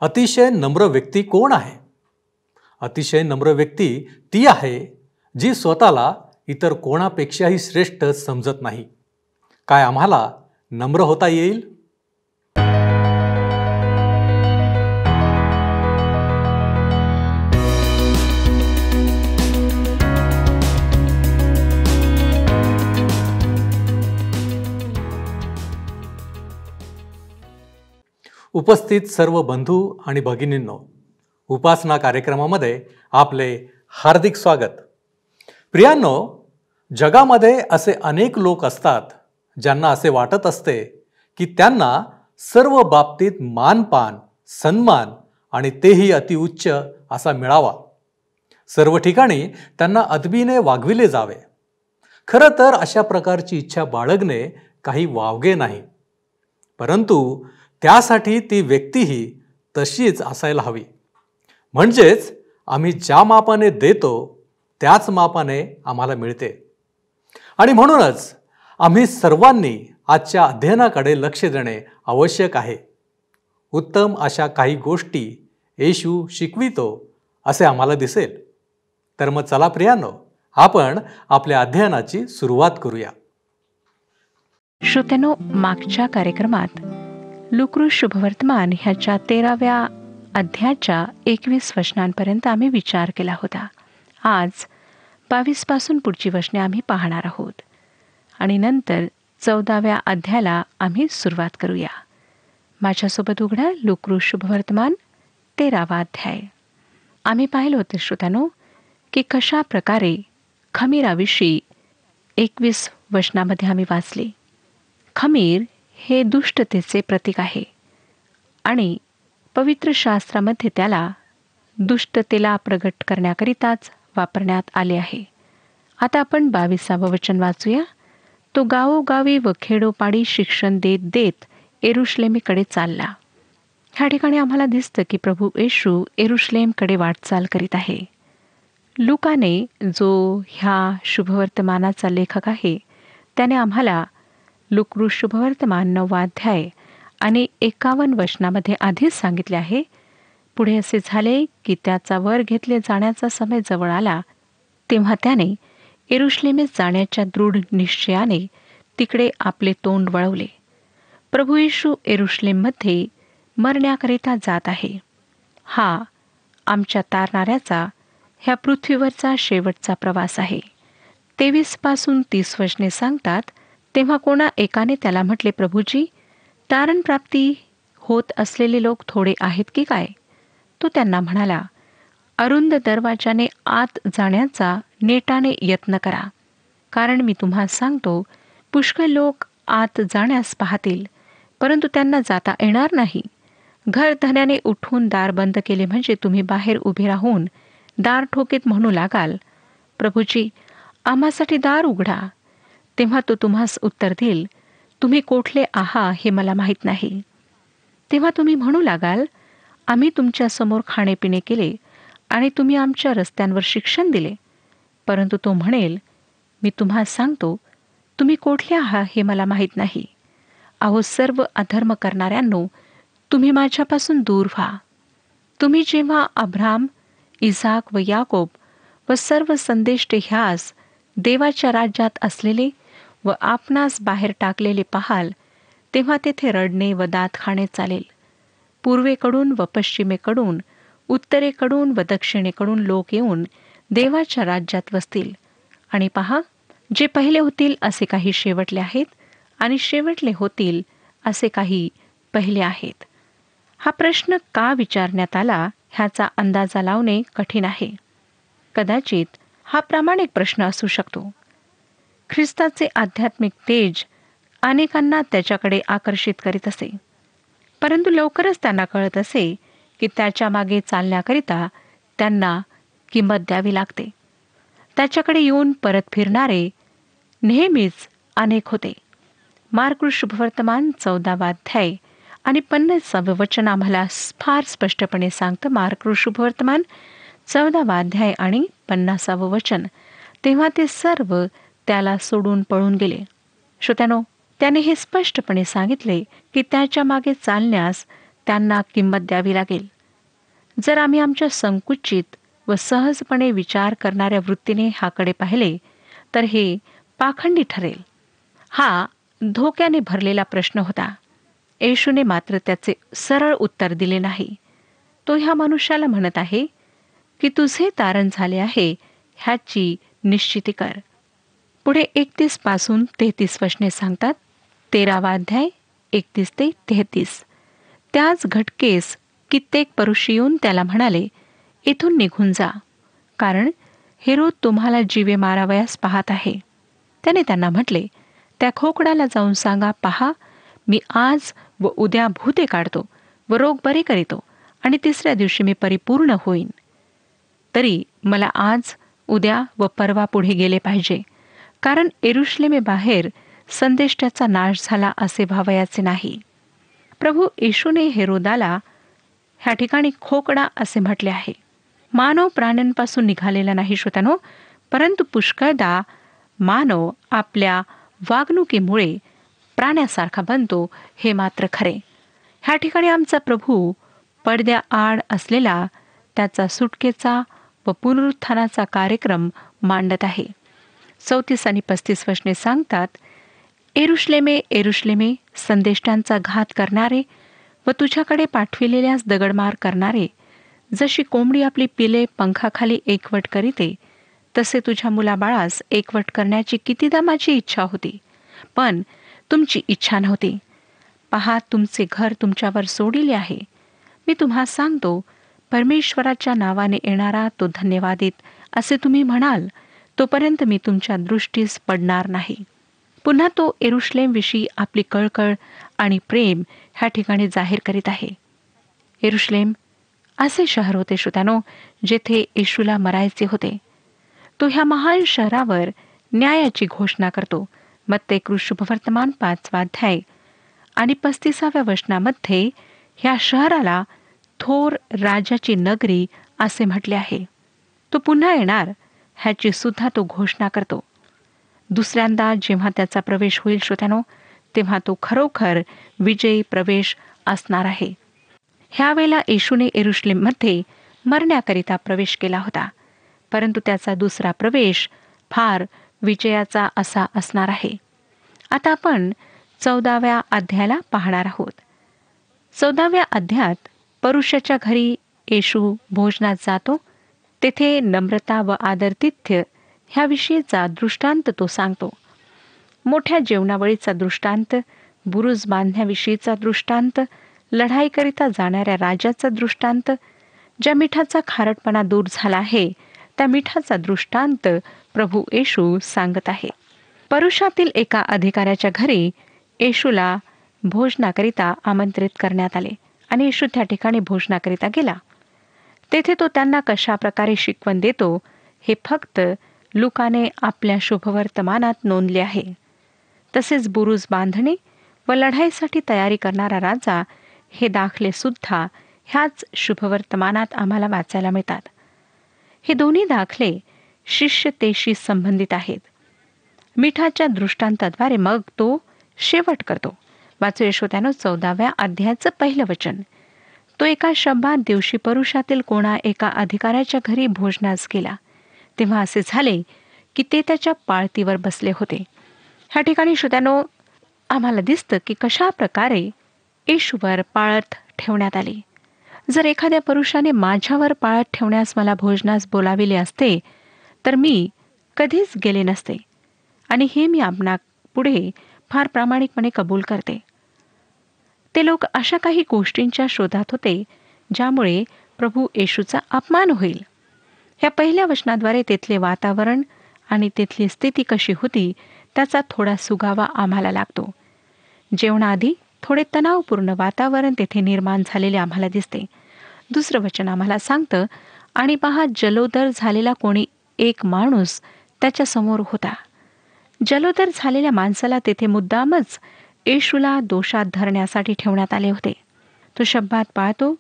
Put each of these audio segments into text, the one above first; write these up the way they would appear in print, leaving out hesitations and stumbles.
अतिशय नम्र व्यक्ती कोण आहे? अतिशय नम्र व्यक्ती ती आहे जी स्वतःला इतर कोणापेक्षाही श्रेष्ठ समजत नाही. काय आम्हाला नम्र होता येईल? उपस्थित सर्व बंधू आणि भगिनींनो, उपासना कार्यक्रमामध्ये आपले हार्दिक स्वागत. प्रियांनो, जगामध्ये असे अनेक लोक असतात ज्यांना असे वाटत असते की त्यांना सर्व बाबतीत मानपान, सन्मान आणि तेही अतिउच्च असा मिळावा. सर्व ठिकाणी त्यांना अदबीने वागविले जावे. खरं तर अशा प्रकारची इच्छा बाळगणे काही वावगे नाही, परंतु त्यासाठी ती व्यक्तीही तशीच असायला हवी. म्हणजेच आम्ही ज्या मापाने देतो त्याच मापाने आम्हाला मिळते. आणि म्हणूनच आम्ही सर्वांनी आजच्या अध्ययनाकडे लक्ष देणे आवश्यक आहे. उत्तम अशा काही गोष्टी येशू शिकवितो असे आम्हाला दिसेल. तर मग चला प्रियांनो, आपण आपल्या अध्ययनाची सुरुवात करूया. श्रोत्यांनो, मागच्या कार्यक्रमात लुक्रू शुभवर्तमान ह्याच्या 13व्या अध्यायाच्या 21 वचनांपर्यंत आम्ही विचार केला होता. आज 22 पासून पुढची वचने आम्ही पाहणार आहोत आणि नंतर 14व्या अध्यायाला आम्ही सुरुवात करूया. माझ्यासोबत उघडा लुक्रू शुभवर्तमान 13वा अध्याय. आम्ही पाहिलं होतं श्रोत्यांनो की कशा प्रकारे खमीराविषयी 21 वचनामध्ये आम्ही वाचले. खमीर हे दुष्टतेचे प्रतीक आहे आणि पवित्र शास्त्रामध्ये त्याला दुष्टतेला प्रगट करण्याकरिताच वापरण्यात आले आहे. आता आपण 22वे वचन वाचूया. तो गावोगावी व खेडोपाडी शिक्षण देत देत येरुशलेमीकडे चालला. ह्या ठिकाणी आम्हाला दिसतं की प्रभू येशू येरुशलेमकडे वाटचाल करीत आहे. लुकाने, जो ह्या शुभवर्तमानाचा लेखक आहे, त्याने आम्हाला लुक्रू शुभवर्तमान 9वा अध्याय आणि 51 वचनामध्ये आधीच सांगितले आहे. पुढे असे झाले की त्याचा वर घेतले जाण्याचा समय जवळ आला, तेव्हा त्याने येरुशलेमेस जाण्याच्या दृढ निश्चयाने तिकडे आपले तोंड वळवले. प्रभू येशू येरुशलेममध्ये मरण्याकरिता जात आहे. हा आमच्या तारणाऱ्याचा ह्या पृथ्वीवरचा शेवटचा प्रवास आहे. 23 पासून 30 वचने सांगतात, तेव्हा कोणा एकाने त्याला म्हटले, प्रभूजी, तारण प्राप्ती होत असलेले लोक थोडे आहेत की काय? तो त्यांना म्हणाला, अरुंद दरवाजाने आत जाण्याचा नेटाने यत्न करा. कारण मी तुम्हाला सांगतो, पुष्कळ लोक आत जाण्यास पाहतील, परंतु त्यांना जाता येणार नाही. घरधण्याने उठून दार बंद केले म्हणजे तुम्ही बाहेर उभे राहून दार ठोकीत म्हणू लागाल, प्रभूजी, आम्हासाठी दार उघडा. तेव्हा तो तुम्हास उत्तर देईल, तुम्ही कोठले आहा हे मला माहीत नाही. तेव्हा तुम्ही म्हणू लागाल, आम्ही तुमच्या समोर खाणेपिणे केले आणि तुम्ही आमच्या रस्त्यांवर शिक्षण दिले. परंतु तो म्हणेल, मी तुम्हास सांगतो, तुम्ही कोठले आहा हे मला माहीत नाही. अहो सर्व अधर्म करणाऱ्यांनो, तुम्ही माझ्यापासून दूर व्हा. तुम्ही जेव्हा अब्राम, इसाक व याकोब व सर्व संदेष्टे ह्यास देवाच्या राज्यात असलेले व आपणास बाहेर टाकलेले पाहाल, तेव्हा तेथे रडणे व दात खाणे चालेल. पूर्वेकडून व पश्चिमेकडून, उत्तरेकडून व दक्षिणेकडून लोक येऊन देवाच्या राज्यात वसतील. आणि पहा, जे पहिले होतील असे काही शेवटले आहेत, आणि शेवटले होतील असे काही पहिले आहेत. हा प्रश्न का विचारण्यात आला ह्याचा अंदाजा लावणे कठीण आहे. कदाचित हा प्रामाणिक प्रश्न असू शकतो. ख्रिस्ताचे आध्यात्मिक तेज अनेकांना त्याच्याकडे आकर्षित करीत असे, परंतु लवकरच त्यांना कळत असे की त्याच्या मागे चालण्याकरिता त्यांना किंमत द्यावी लागते. त्याच्याकडे येऊन परत फिरणारे नेहमीच अनेक होते. मार्क शुभवर्तमान 14वा अध्याय आणि 50वे वचन आम्हाला फार स्पष्टपणे सांगतं. मार्क शुभवर्तमान 14वा अध्याय आणि 50वे वचन. तेव्हा ते सर्व त्याला सोडून पळून गेले. श्रोत्यानो, त्याने हे स्पष्टपणे सांगितले की त्याच्या मागे चालण्यास त्यांना किंमत द्यावी लागेल. जर आम्ही आमच्या संकुचित व सहजपणे विचार करणाऱ्या वृत्तीने ह्याकडे पाहिले तर हे पाखंडी ठरेल. हा धोक्याने भरलेला प्रश्न होता. येशूने मात्र त्याचे सरळ उत्तर दिले नाही. तो ह्या मनुष्याला म्हणत आहे की तुझे तारण झाले आहे ह्याची निश्चिती कर. पुढे 31 पासून 33 वचने सांगतात. 13वा अध्याय 31 ते 33. त्याच घटकेस कित्येक परुषी येऊन त्याला म्हणाले, इथून निघून जा, कारण हेरोद तुम्हाला जीवे मारावयास पाहत आहे. त्याने त्यांना म्हटले, त्या खोकडाला जाऊन सांगा, पहा, मी आज व उद्या भूते काढतो व रोग बरे करीतो आणि तिसऱ्या दिवशी मी परिपूर्ण होईन. तरी मला आज, उद्या व परवा पुढे गेले पाहिजे, कारण यरुशलेमेबाहेर संदेष्ट्याचा नाश झाला असे व्हावयाचे नाही. प्रभू येशूने हेरोदाला ह्या ठिकाणी खोकडा असे म्हटले आहे. मानव प्राण्यांपासून निघालेला नाही श्रोत्यानो, परंतु पुष्कळदा मानव आपल्या वागणुकीमुळे प्राण्यासारखा बनतो, हे मात्र खरे. ह्या ठिकाणी आमचा प्रभू पडद्याआड असलेला त्याचा सुटकेचा व पुनरुत्थानाचा कार्यक्रम मांडत आहे. 34 आणि 35 वचने सांगतात, एरुशलेमे, एरुशलेमे, संदेष्टांचा घात करणारे व तुझ्याकडे पाठविलेल्यास दगडमार करणारे, जशी कोंबडी आपली पिले पंखाखाली एकवट करीते, तसे तुझ्या मुलाबाळास एकवट करण्याची कितीदा माझी इच्छा होती, पण तुमची इच्छा नव्हती. पहा, तुमचे घर तुमच्यावर सोडिले आहे. मी तुम्हाला सांगतो, परमेश्वराच्या नावाने येणारा तो धन्यवादित असे तुम्ही म्हणाल, तोपर्यंत मी तुमच्या दृष्टीस पडणार नाही. पुन्हा तो यरुशलेमविषयी आपली कळकळ आणि प्रेम ह्या ठिकाणी जाहीर करीत आहे. यरुशलेम असे शहर होते श्रोत्यानो, जेथे येशूला मरायचे होते. तो ह्या महान शहरावर न्यायाची घोषणा करतो. मत्ते शुभवर्तमान 5वा अध्याय आणि 35व्या वचनामध्ये ह्या शहराला थोर राजाची नगरी असे म्हटले आहे. तो पुन्हा येणार ह्याची सुद्धा तो घोषणा करतो. दुसऱ्यांदा जेव्हा त्याचा प्रवेश होईल श्रोत्यानो, तेव्हा तो खरोखर विजयी प्रवेश असणार आहे. ह्यावेळेला येशूने यरुशलेममध्ये मरण्याकरिता प्रवेश केला होता, परंतु त्याचा दुसरा प्रवेश फार विजयाचा असा असणार आहे. आता आपण 14व्या अध्यायाला पाहणार आहोत. 14व्या अध्यायात परुषाच्या घरी येशू भोजनात जातो. तेथे नम्रता व आदरातिथ्य ह्याविषयीचा दृष्टांत तो सांगतो. मोठ्या जेवणावळीचा दृष्टांत, बुरुज बांधण्याविषयीचा दृष्टांत, लढाईकरिता जाणाऱ्या राजाचा दृष्टांत, ज्या मिठाचा खारटपणा दूर झाला आहे त्या मिठाचा दृष्टांत प्रभू येशू सांगत आहे. परुषातील एका अधिकाऱ्याच्या घरी येशूला भोजनाकरिता आमंत्रित करण्यात आले आणि येशू त्या ठिकाणी भोजनाकरिता गेला. तेथे तो त्यांना कशा प्रकारे शिकवण देतो हे फक्त लुकाने आपल्या शुभवर्तमानात नोंदले आहे. तसेच बुरुज बांधणे व लढाईसाठी तयारी करणारा राजा हे दाखले सुद्धा ह्याच शुभवर्तमानात आम्हाला वाचायला मिळतात. हे दोन्ही दाखले शिष्यतेशी संबंधित आहेत. मिठाच्या दृष्टांताद्वारे मग तो शेवट करतो. वाचू यशोत्यानो 14व्या अध्यायाचं पहिलं वचन. तो एका शब्दात दिवशी परुषातील कोणा एका अधिकाऱ्याच्या घरी भोजनास गेला. तेव्हा असे झाले की ते त्याच्या पाळतीवर बसले होते. ह्या ठिकाणी श्रोत्यानो आम्हाला दिसतं की कशा प्रकारे येशूवर पाळत ठेवण्यात आली. जर एखाद्या पुरुषाने माझ्यावर पाळत ठेवण्यास मला भोजनास बोलाविले असते तर मी कधीच गेले नसते, आणि हे मी आपणा पुढे फार प्रामाणिकपणे कबूल करते. ते लोक अशा काही गोष्टींच्या शोधात होते ज्यामुळे प्रभू येशूचा अपमान होईल. ह्या पहिल्या वचनाद्वारे तेथले वातावरण आणि तेथली स्थिती कशी होती त्याचा थोडा सुगावा आम्हाला लागतो. जेवणाआधी थोडे तणावपूर्ण वातावरण तेथे निर्माण झालेले आम्हाला दिसते. दुसरं वचन आम्हाला सांगतं, आणि पहा, जलोदर झालेला कोणी एक माणूस त्याच्यासमोर होता. जलोदर झालेल्या माणसाला तेथे मुद्दामच येशूला दोषात धरण्यासाठी ठेवण्यात आले होते. तो शब्दात पाळतो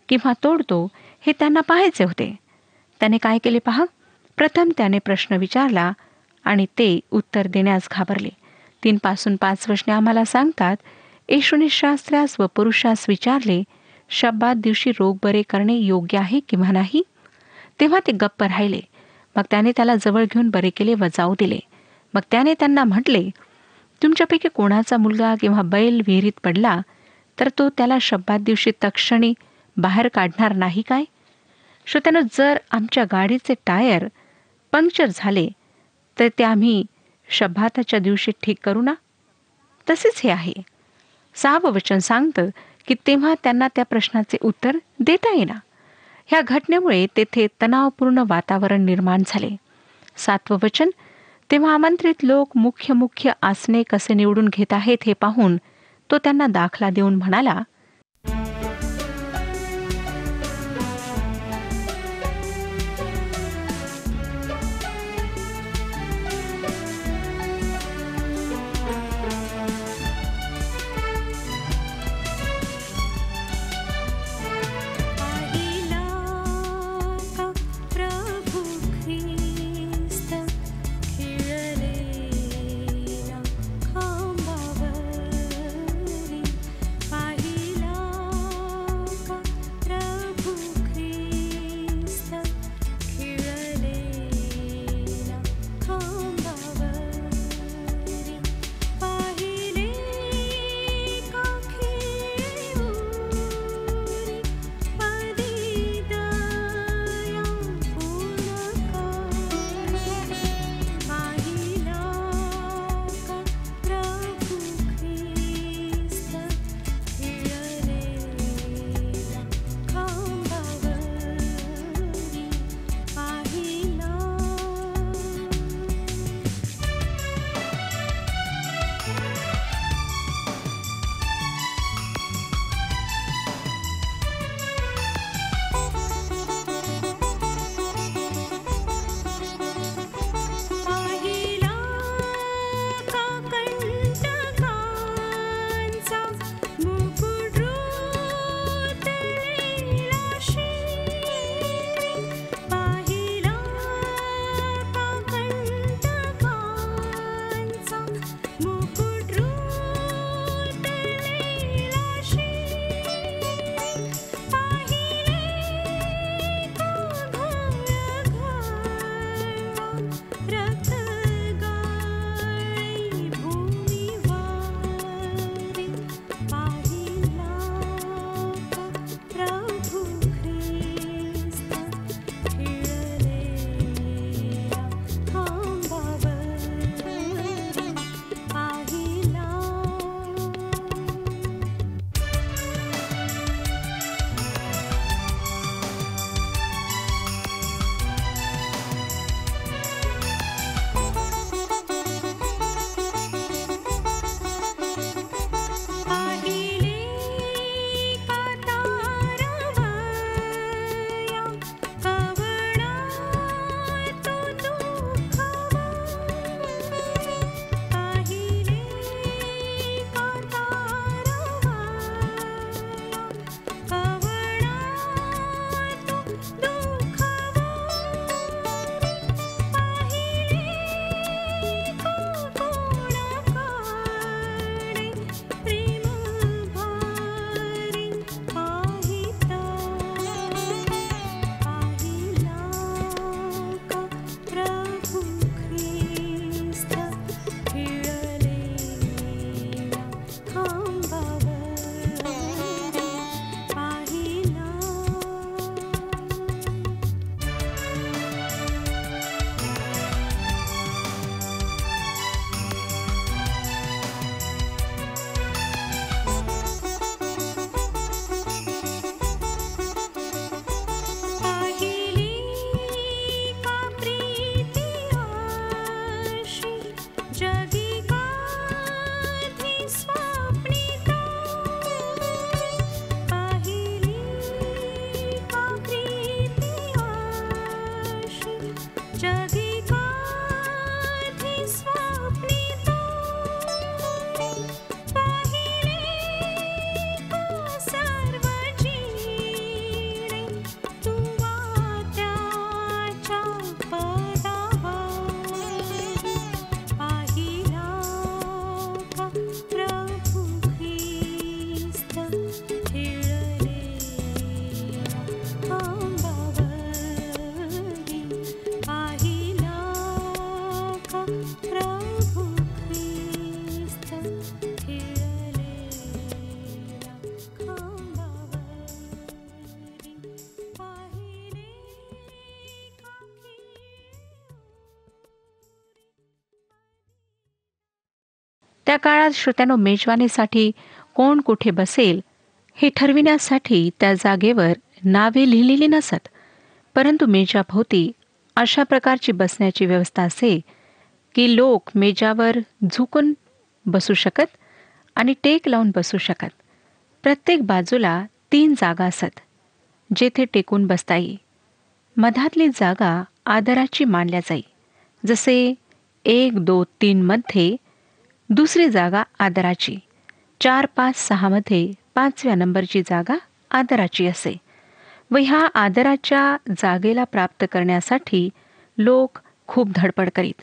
किंवा तोडतो हे त्यांना पाहायचे होते. त्याने काय केले पहा. प्रथम त्याने प्रश्न विचारला आणि ते उत्तर देण्यास घाबरले. 3 पासून 5 वचने आम्हाला सांगतात, येशूने शास्त्रास व पुरुषास विचारले, शब्बात दिवशी रोग बरे करणे योग्य आहे किंवा नाही? तेव्हा ते गप्प राहिले. मग त्याने त्याला जवळ घेऊन बरे केले व जाऊ दिले. मग त्याने त्यांना म्हटले, तुमच्यापैकी कोणाचा मुलगा किंवा बैल विहिरीत पडला तर तो त्याला शब्बात दिवशी तत्क्षणी बाहेर काढणार नाही काय? श्रोत्यानो, जर आमच्या गाडीचे टायर पंक्चर झाले तर ते आम्ही शब्बाताच्या दिवशी ठीक करू ना? तसेच हे आहे. 6वं वचन सांगतं की तेव्हा त्यांना त्या प्रश्नाचे उत्तर देता येईना. ह्या घटनेमुळे तेथे तणावपूर्ण वातावरण निर्माण झाले. 7वं वचन, तेव्हा आमंत्रित लोक मुख्य आसने कसे निवडून घेत आहेत हे पाहून तो त्यांना दाखला देऊन म्हणाला, त्या काळात श्रोत्यानो, मेजवानीसाठी कोण कुठे बसेल हे ठरविण्यासाठी त्या जागेवर नावे लिहिलेली नसत, परंतु मेजाभोवती अशा प्रकारची बसण्याची व्यवस्था असे की लोक मेजावर झुकून बसू शकत आणि टेक लावून बसू शकत. प्रत्येक बाजूला 3 जागा असत जेथे टेकून बसता येई. मधातली जागा आदराची मानल्या जाई. जसे 1, 2, 3 मध्ये दुसरी जागा आदराची, 4, 5, 6 मध्ये 5व्या नंबरची जागा आदराची असे. व ह्या आदराच्या जागेला प्राप्त करण्यासाठी लोक खूप धडपड करीत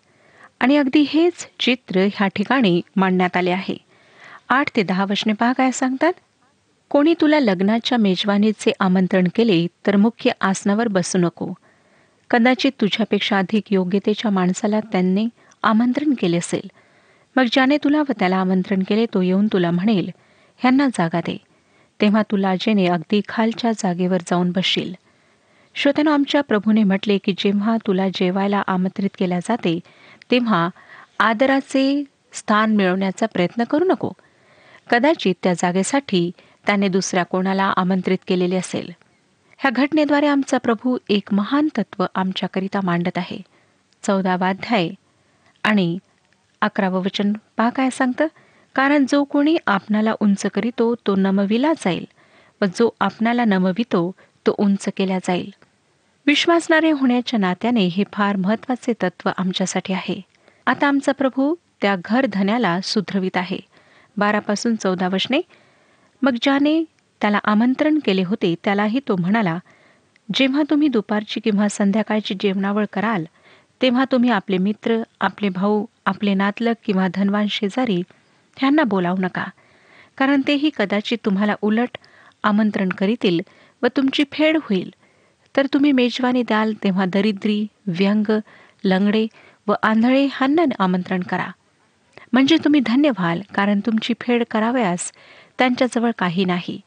आणि अगदी हेच चित्र ह्या ठिकाणी मांडण्यात आले आहे. 8 ते 10 वचने पहा काय सांगतात. कोणी तुला लग्नाच्या मेजवानीचे आमंत्रण केले तर मुख्य आसनावर बसू नको. कदाचित तुझ्यापेक्षा अधिक योग्यतेच्या माणसाला त्यांनी आमंत्रण केले असेल. मग ज्याने तुला व त्याला आमंत्रण केले तो येऊन तुला म्हणेल, ह्यांना जागा दे. तेव्हा तू लाजेने अगदी खालच्या जागेवर जाऊन बसशील. श्रोत्यानो, आमच्या प्रभूने म्हटले की जेव्हा तुला जेवायला आमंत्रित केल्या जाते तेव्हा आदराचे स्थान मिळवण्याचा प्रयत्न करू नको. कदाचित त्या जागेसाठी त्याने दुसऱ्या कोणाला आमंत्रित केलेले असेल. ह्या घटनेद्वारे आमचा प्रभू एक महान तत्व आमच्याकरिता मांडत आहे. 14वा अध्याय आणि 11वं वचन पहा काय सांगतं. कारण जो कोणी आपणाला उंच करीतो तो नमविला जाईल व जो आपणाला नमवितो तो उंच केला जाईल. विश्वासणारे होण्याच्या नात्याने हे फार महत्त्वाचे तत्व आमच्यासाठी आहे. आता आमचा प्रभू त्या घरधन्याला सुधरवित आहे. 12 पासून 14 वचने. मग ज्याने त्याला आमंत्रण केले होते त्यालाही तो म्हणाला, जेव्हा तुम्ही दुपारची किंवा संध्याकाळची जेवणावळ कराल तेव्हा तुम्ही आपले मित्र, आपले भाऊ, आपले नातलग किंवा धनवान शेजारी ह्यांना बोलावू नका, कारण तेही कदाचित तुम्हाला उलट आमंत्रण करीतील व तुमची फेड होईल. तर तुम्ही मेजवानी द्याल तेव्हा दरिद्री, व्यंग, लंगडे व आंधळे ह्यांना आमंत्रण करा. म्हणजे तुम्ही धन्य व्हाल, कारण तुमची फेड करावयास त्यांच्याजवळ काही नाही.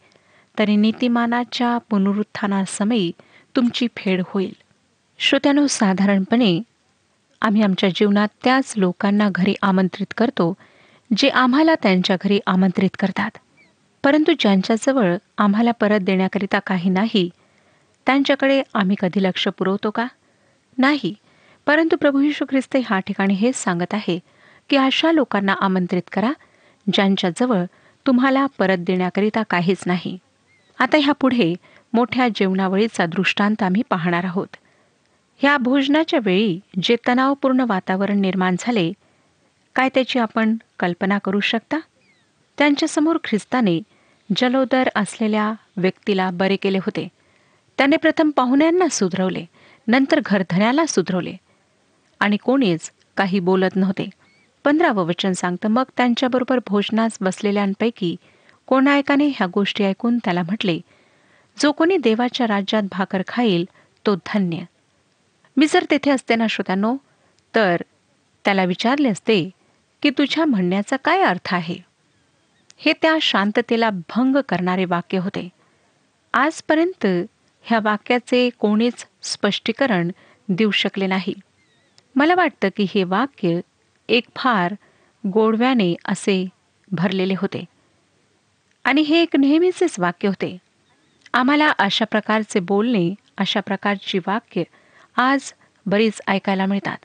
तरी नीतिमानाच्या पुनरुत्थानासमयी तुमची फेड होईल. श्रोत्यानो, साधारणपणे आम्ही आमच्या जीवनात त्याच लोकांना घरी आमंत्रित करतो जे आम्हाला त्यांच्या घरी आमंत्रित करतात. परंतु ज्यांच्याजवळ आम्हाला परत देण्याकरिता काही नाही त्यांच्याकडे आम्ही कधी लक्ष पुरवतो का? नाही. परंतु प्रभू येशू ख्रिस्त ह्या ठिकाणी हेच सांगत आहे की अशा लोकांना आमंत्रित करा ज्यांच्याजवळ तुम्हाला परत देण्याकरिता काहीच नाही. आता ह्या पुढे मोठ्या जेवणावळीचा दृष्टांत आम्ही पाहणार आहोत. ह्या भोजनाच्या वेळी जे तणावपूर्ण वातावरण निर्माण झाले, काय त्याची आपण कल्पना करू शकता? त्यांच्यासमोर ख्रिस्ताने जलोदर असलेल्या व्यक्तीला बरे केले होते. त्याने प्रथम पाहुण्यांना सुधरवले, नंतर घरधन्याला सुधरवले आणि कोणीच काही बोलत नव्हते. 15वं वचन सांगतं, मग त्यांच्याबरोबर भोजनास बसलेल्यांपैकी कोणाएकाने ह्या गोष्टी ऐकून त्याला म्हटले, जो कोणी देवाच्या राज्यात भाकर खाईल तो धन्य. मी जर तेथे असते ना श्रोत्यांनो, तर त्याला विचारले असते की तुझ्या म्हणण्याचा काय अर्थ आहे. हे त्या शांततेला भंग करणारे वाक्य होते. आजपर्यंत ह्या वाक्याचे कोणीच स्पष्टीकरण देऊ शकले नाही. मला वाटतं की हे वाक्य एक फार गोडव्याने असे भरलेले होते आणि हे एक नेहमीचेच वाक्य होते. आम्हाला अशा प्रकारचे बोलणे, अशा प्रकारची वाक्य आज बरीच ऐकायला मिळतात.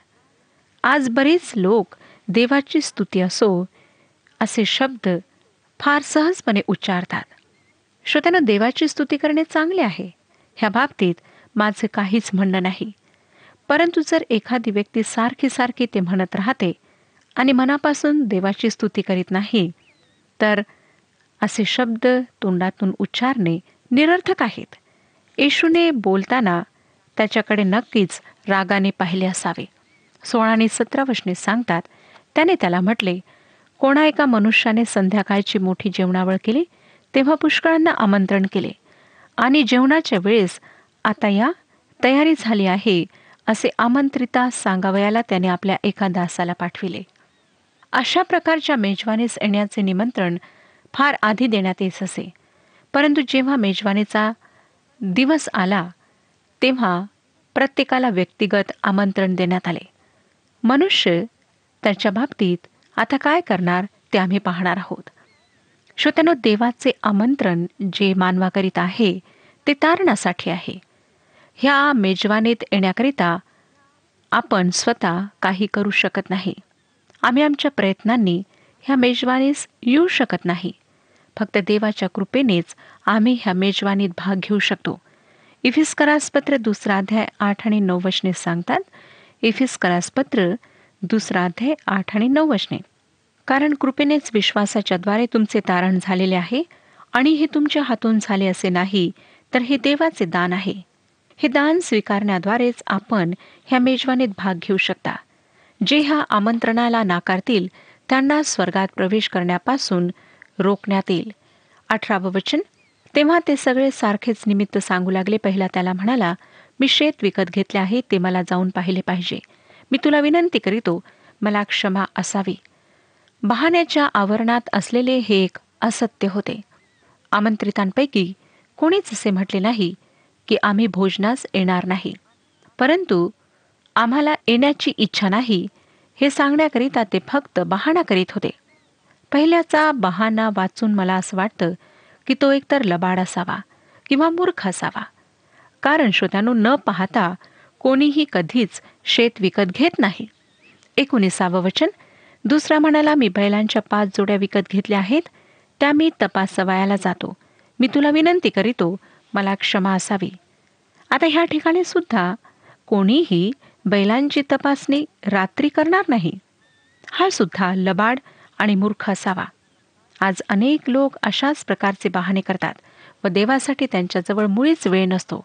आज बरेच लोक देवाची स्तुती असो असे शब्द फार सहजपणे उच्चारतात. श्रोत्यांनो, देवाची स्तुती करणे चांगले आहे, ह्या बाबतीत माझे काहीच म्हणणं नाही. परंतु जर एखादी व्यक्ती सारखी सारखी ते म्हणत राहते आणि मनापासून देवाची स्तुती करीत नाही, तर असे शब्द तोंडातून उच्चारणे निरर्थक आहेत. येशूने बोलताना त्याच्याकडे नक्कीच रागाने पाहिले असावे. 16 आणि 17 वचने सांगतात, त्याने त्याला म्हटले, कोणा एका मनुष्याने संध्याकाळची मोठी जेवणावळ केली तेव्हा पुष्कळांना आमंत्रण केले आणि जेवणाच्या वेळेस आता या तयारी झाली आहे असे आमंत्रितास सांगावयाला त्याने आपल्या एका दासाला पाठविले. अशा प्रकारच्या मेजवानीस येण्याचे निमंत्रण फार आधी देण्यात येत असे. परंतु जेव्हा मेजवानीचा दिवस आला तेव्हा प्रत्येकाला व्यक्तिगत आमंत्रण देण्यात आले. मनुष्य त्याच्या बाबतीत आता काय करणार ते आम्ही पाहणार आहोत. श्रोत्यानो, देवाचे आमंत्रण जे मानवाकरिता आहे ते तारणासाठी आहे. ह्या मेजवानीत येण्याकरिता आपण स्वतः काही करू शकत नाही. आम्ही आमच्या प्रयत्नांनी ह्या मेजवानीस येऊ शकत नाही. फक्त देवाच्या कृपेनेच आम्ही ह्या मेजवानीत भाग घेऊ शकतो. इफिस्करासपत्र 2 अध्याय 8 आणि 9 वचने सांगतात. इफिस्करासपत्र 2 अध्याय 8 आणि 9 वचने. कारण कृपेनेच विश्वासाच्या द्वारे तुमचे तारण झालेले आहे, आणि हे तुमच्या हातून झाले असे नाही, तर हे देवाचे दान आहे. हे दान स्वीकारण्याद्वारेच आपण ह्या मेजवानीत भाग घेऊ शकता. जे ह्या आमंत्रणाला नाकारतील त्यांना स्वर्गात प्रवेश करण्यापासून रोखण्यात येईल. 18वं वचन. तेव्हा ते सगळे सारखेच निमित्त सांगू लागले. पहिला त्याला म्हणाला, मी शेत विकत घेतले आहे, ते मला जाऊन पाहिले पाहिजे. मी तुला विनंती करीतो, मला क्षमा असावी. बहाण्याच्या आवरणात असलेले हे एक असत्य होते. आमंत्रितांपैकी कोणीच असे म्हटले नाही की आम्ही भोजनास येणार नाही, परंतु आम्हाला येण्याची इच्छा नाही हे सांगण्याकरिता ते फक्त बहाणा करीत होते. पहिल्याचा बहाणा वाचून मला असं वाटतं की तो एकतर लबाड असावा किंवा मूर्ख असावा. कारण श्रोत्यानो, न पाहता कोणीही कधीच शेत विकत घेत नाही. 19वं वचन. दुसरा म्हणाला, मी बैलांच्या 5 जोड्या विकत घेतल्या आहेत, त्या मी तपासवायला जातो. मी तुला विनंती करीतो, मला क्षमा असावी. आता ह्या ठिकाणी सुद्धा कोणीही बैलांची तपासणी रात्री करणार नाही. हा सुद्धा लबाड आणि मूर्ख असावा. आज अनेक लोक अशाच प्रकारचे बहाणे करतात व देवासाठी त्यांच्याजवळ मुळीच वेळ नसतो.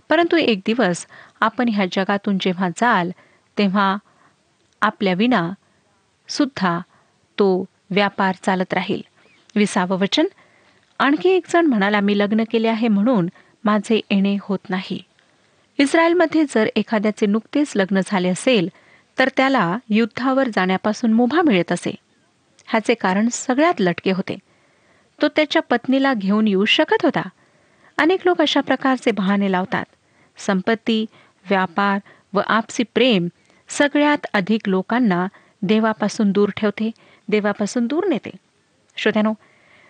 परंतु एक दिवस आपण ह्या जगातून जेव्हा जाल तेव्हा आपल्या विना सुद्धा तो व्यापार चालत राहील. 20वं वचन. आणखी एक जण म्हणाला, मी लग्न केले आहे म्हणून माझे येणे होत नाही. इस्रायलमध्ये जर एखाद्याचे नुकतेच लग्न झाले असेल तर त्याला युद्धावर जाण्यापासून मुभा मिळत असे. ह्याचे कारण सगळ्यात लटके होते. तो त्याच्या पत्नीला घेऊन येऊ शकत होता. अनेक लोक अशा प्रकारचे बहाणे लावतात. संपत्ती, व्यापार व आपसी प्रेम सगळ्यात अधिक लोकांना देवापासून दूर ठेवते, देवापासून दूर नेते. श्रोत्यानो,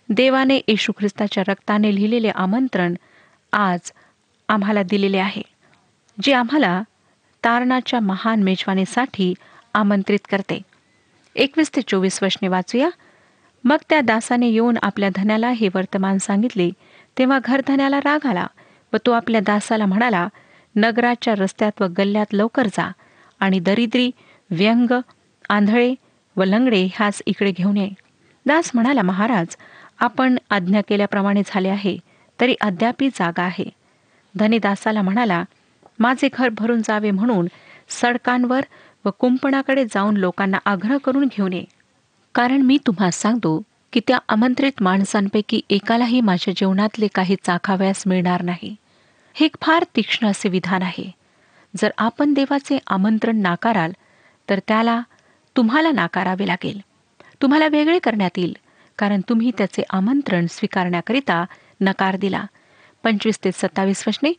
देवाने येशू ख्रिस्ताच्या रक्ताने लिहिलेले आमंत्रण आज आम्हाला दिलेले आहे, जे आम्हाला तारणाच्या महान मेजवानीसाठी आमंत्रित करते. 21 ते 24 वचने वाचूया. मग त्या दासाने येऊन आपल्या धन्याला हे वर्तमान सांगितले. तेव्हा घरधन्याला राग आला व तो आपल्या दासाला म्हणाला, नगराच्या रस्त्यात व गल्ल्यात लवकर जा आणि दरिद्री, व्यंग, आंधळे व लंगडे ह्याच इकडे घेऊन ये. दास म्हणाला, महाराज, आपण आज्ञा केल्याप्रमाणे झाले आहे, तरी अद्यापी जागा आहे. धनी दासाला म्हणाला, माझे घर भरून जावे म्हणून सडकांवर व कुंपणाकडे जाऊन लोकांना आग्रह करून घेऊन ये. कारण मी तुम्हाला सांगतो की त्या आमंत्रित माणसांपैकी एकालाही माझ्या जेवणातले काही चाखावयास मिळणार नाही. हे एक फार तीक्ष्ण असे विधान आहे. जर आपण देवाचे आमंत्रण नाकाराल तर त्याला तुम्हाला नाकारावे लागेल. तुम्हाला वेगळे करण्यात येईल, कारण तुम्ही त्याचे आमंत्रण स्वीकारण्याकरिता नकार दिला. 25 ते 27 वचने.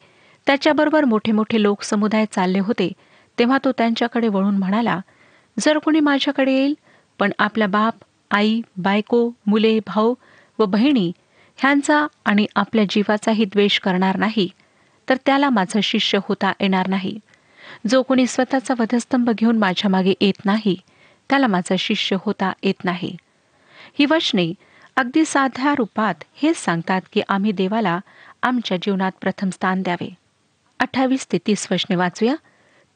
त्याच्याबरोबर मोठे मोठे लोक समुदाय चालले होते. तेव्हा तो त्यांच्याकडे वळून म्हणाला, जर कोणी माझ्याकडे येईल पण आपल्या बाप, आई, बायको, मुले, भाऊ व बहिणी ह्यांचा आणि आपल्या जीवाचाही द्वेष करणार नाही, तर त्याला माझा शिष्य होता येणार नाही. जो कोणी स्वतःचा वधस्तंभ घेऊन माझ्या मागे येत नाही, त्याला माझा शिष्य होता येत नाही. ही वचने अगदी साध्या रूपात हेच सांगतात की आम्ही देवाला आमच्या जीवनात प्रथम स्थान द्यावे. 28 ते 30 वचने वाचूया.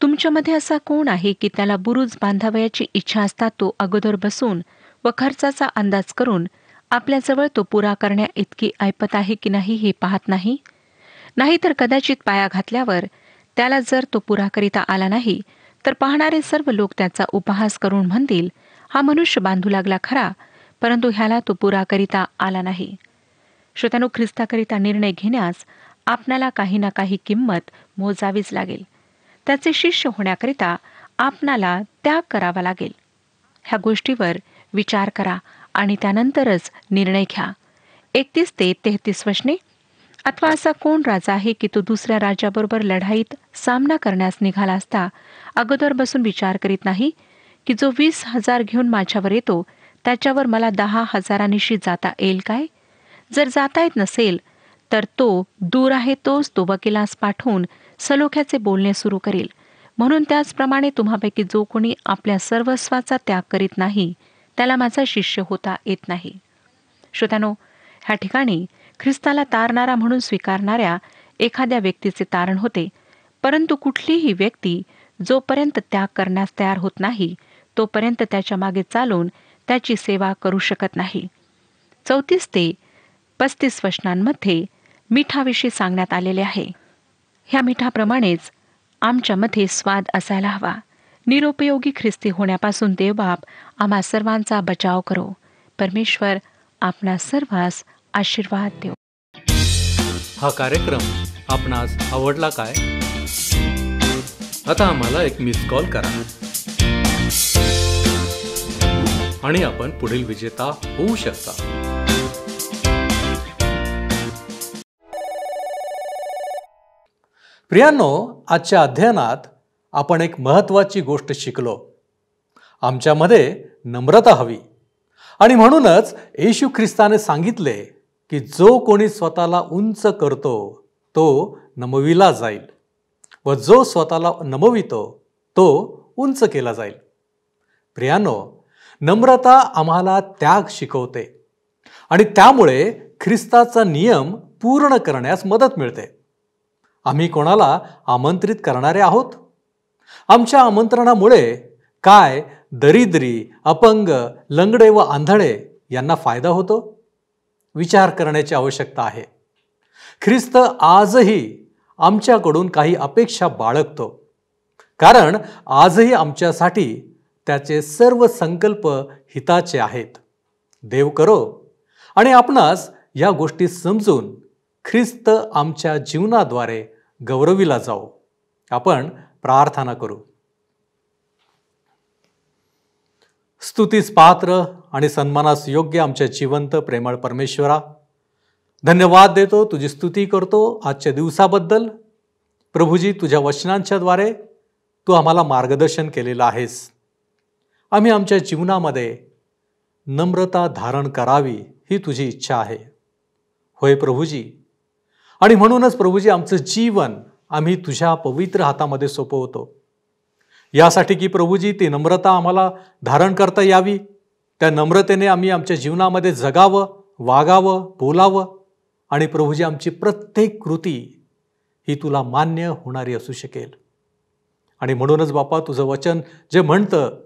तुमच्यामध्ये असा कोण आहे की त्याला बुरुज बांधावयाची इच्छा असता तो अगोदर बसून व खर्चाचा अंदाज करून आपल्याजवळ तो पुरा करण्या इतकी ऐपत आहे की नाही हे पाहत नाही? नाहीतर कदाचित पाया घातल्यावर त्याला जर तो पुरा करिता आला नाही तर पाहणारे सर्व लोक त्याचा उपहास करून म्हणतील, हा मनुष्य बांधू लागला खरा, परंतु ह्याला तो पुरा करिता आला नाही. श्रोत्यानो, ख्रिस्ताकरिता निर्णय घेण्यास आपणाला काही ना काही किंमत मोजावीच लागेल. त्याचे शिष्य होण्याकरिता आपणाला त्याग करावा लागेल. ह्या गोष्टीवर विचार करा आणि त्यानंतरच निर्णय घ्या. 31 ते 33 वचने. अथवा असा कोण राजा आहे की तो दुसऱ्या राजाबरोबर लढाईत सामना करण्यास निघाला असता अगोदर बसून विचार करीत नाही की जो 20,000 घेऊन माझ्यावर येतो त्याच्यावर मला 10,000 जाता येईल काय? जर जाता येत नसेल तर तो दूर आहे तो वकिलास पाठवून सलोख्याचे बोलणे सुरू करील. म्हणून त्याचप्रमाणे तुम्हापैकी जो कोणी आपल्या सर्वस्वाचा त्याग करीत नाही त्याला माझा शिष्य होता येत नाही. श्रोत्यानो, ह्या ठिकाणी ख्रिस्ताला तारणारा म्हणून स्वीकारणाऱ्या एखाद्या व्यक्तीचे तारण होते. परंतु कुठलीही व्यक्ती जोपर्यंत त्याग करण्यास तयार होत नाही तोपर्यंत त्याच्या मागे चालून त्याची सेवा करू शकत नाही. 34 ते 35 वचनांमध्ये मिठाविषयी सांगण्यात आलेले आहे. ह्या मिठाप्रमाणेच आमच्यामध्ये स्वाद असायला हवा. निरुपयोगी ख्रिस्ती होण्यापासून देवबाप आम्हा सर्वांचा बचाव करो. परमेश्वर आपणा सर्वांस आशीर्वाद देव. हा कार्यक्रम आपणास आवडला काय? आता आम्हाला एक मिस कॉल करा आणि आपण पुढील विजेता होऊ शकता. प्रियांनो, आजच्या अध्ययनात आपण एक महत्त्वाची गोष्ट शिकलो. आमच्यामध्ये नम्रता हवी आणि म्हणूनच येशू ख्रिस्ताने सांगितले की जो कोणी स्वतःला उंच करतो तो नमविला जाईल व जो स्वतःला नमवितो तो उंच केला जाईल. प्रियांनो, नम्रता आम्हाला त्याग शिकवते आणि त्यामुळे ख्रिस्ताचा नियम पूर्ण करण्यास मदत मिळते. आम्ही कोणाला आमंत्रित करणारे आहोत? आमच्या आमंत्रणामुळे काय दरिद्री, अपंग, लंगडे व आंधळे यांना फायदा होतो? विचार करण्याची आवश्यकता आहे. ख्रिस्त आजही आमच्याकडून काही अपेक्षा बाळगतो, कारण आजही आमच्यासाठी त्याचे सर्व संकल्प हिताचे आहेत. देव करो आणि आपणास या गोष्टी समजून ख्रिस्त आमच्या जीवनाद्वारे गौरविला जाओ. आपण प्रार्थना करू. स्तुतीस पात्र आणि सन्मानास योग्य आमच्या जिवंत प्रेमळ परमेश्वरा, धन्यवाद देतो, तुझी स्तुती करतो आजच्या दिवसाबद्दल. प्रभूजी, तुझ्या वचनांच्याद्वारे तू आम्हाला मार्गदर्शन केलेलं आहेस. आम्ही आमच्या जीवनामध्ये नम्रता धारण करावी ही तुझी इच्छा आहे. होय प्रभूजी, आणि म्हणूनच प्रभूजी आमचं जीवन आम्ही तुझ्या पवित्र हातामध्ये सोपवतो. यासाठी की प्रभूजी ती नम्रता आम्हाला धारण करता यावी. त्या नम्रतेने आम्ही आमच्या जीवनामध्ये जगावं, वागावं, बोलावं आणि प्रभूजी आमची प्रत्येक कृती ही तुला मान्य होणारी असू शकेल. आणि म्हणूनच बापा, तुझं वचन जे म्हणतं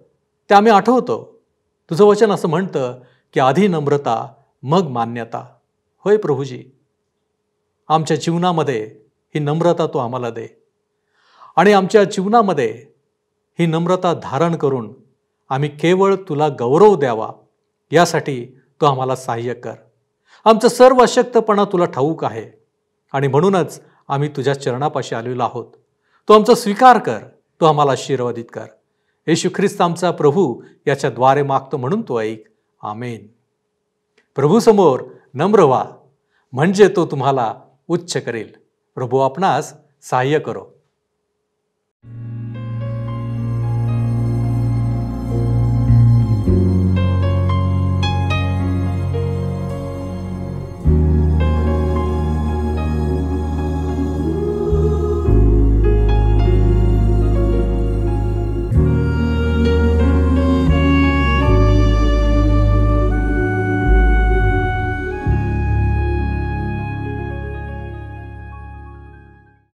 ते आम्ही आठवतो. तुझं वचन असं म्हणतं की आधी नम्रता मग मान्यता. होय प्रभूजी, आमच्या जीवनामध्ये ही नम्रता तू आम्हाला दे आणि आमच्या जीवनामध्ये ही नम्रता धारण करून आम्ही केवळ तुला गौरव द्यावा यासाठी तू आम्हाला सहाय्य कर. आमचं सर्व अशक्तपणा तुला ठाऊक आहे आणि म्हणूनच आम्ही तुझ्या चरणापाशी आलेलो आहोत. तू आमचा स्वीकार कर, तू आम्हाला आशीर्वादित कर. येशू ख्रिस्त आमचा प्रभू याच्या द्वारे मागतो म्हणून तू ऐक. आमेन. प्रभूसमोर नम्र व्हा, म्हणजे तो तुम्हाला उच्च करेल. प्रभू आपणास सहाय्य करो.